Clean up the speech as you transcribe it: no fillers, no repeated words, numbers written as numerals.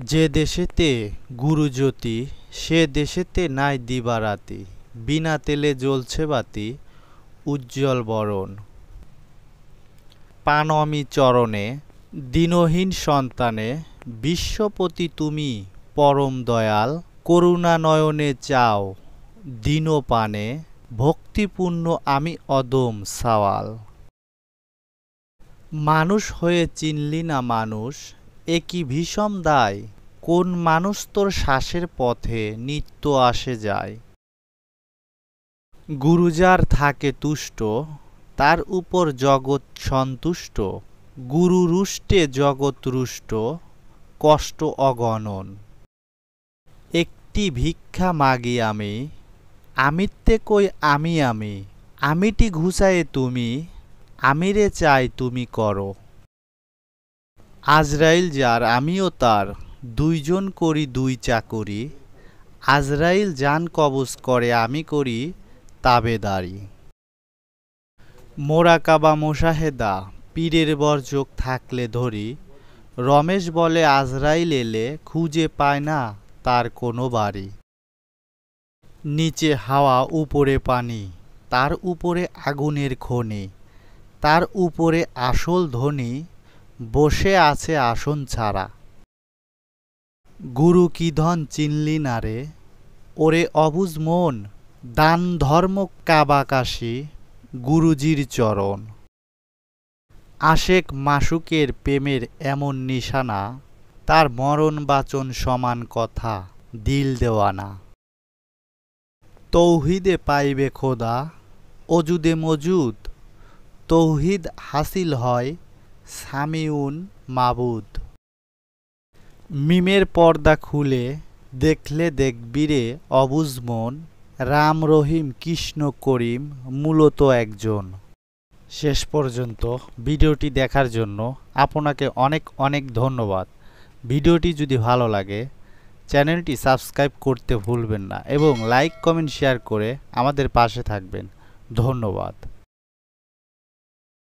যে দেশেতে গুরুজ্যোতি সে দেশেতে নাই দিবারাতি, বিনা তেলে জ্বলছে বাতি উজ্জ্বল বরণ। পানমি চরণে দীনহীন সন্তানে, বিশ্বপতি তুমি পরম দয়াল, করুণা নয়নে চাও দীনপানে, ভক্তিপূর্ণ আমি অদম সাওয়াল। মানুষ হয়ে চিনলি না মানুষ, এ কি ভীষণ দায়, কোন মানুষ তোর শ্বাসের পথে নিত্য আসে যায়। গুরু যার থাকে তুষ্ট, তার উপর জগৎ সন্তুষ্ট, গুরু রুষ্টে জগৎ রুষ্ট, কষ্ট অগণন। একটি ভিক্ষা মাগি আমি, আমিত্বে কই আমি, আমিটি ঘুচায়ে তুমি, আমিরে চাই তুমি করো। আজরাইল যার আমিও তার, দুইজন করি দুই চাকরি, আজরাইল জান কবজ করে আমি করি তাবেদারি। মোরাকাবা মোশাহেদা পীরের বর্জক থাকলে ধরি, রমেশ বলে আজরাইল এলে খুঁজে পায় না তার কোনো বাড়ি। নিচে হাওয়া উপরে পানি, তার উপরে আগুনের খনি, তার উপরে আসল ধনী বসে আছে আসন ছাড়া। গুরু কি ধন চিনলি না রে, ওরে অবুঝ মন, দান ধর্ম কাবাকাশি গুরুজির চরণ। আশেক মাসুকের প্রেমের এমন নিশানা, তার মরণ বাচন সমান কথা দিল দেওয়ানা। তৌহিদে পাইবে খোদা অজুদে মজুদ, তৌহিদ হাসিল হয় সামিউন মাবুদ। মিমের পর্দা খুলে দেখলে দেখবি রে অবুঝ মন, রাম রহিম কৃষ্ণ করিম মূলত একজন। শেষ পর্যন্ত ভিডিওটি দেখার জন্য আপনাকে অনেক অনেক ধন্যবাদ। ভিডিওটি যদি ভালো লাগে চ্যানেলটি সাবস্ক্রাইব করতে ভুলবেন না এবং লাইক কমেন্ট শেয়ার করে আমাদের পাশে থাকবেন। ধন্যবাদ।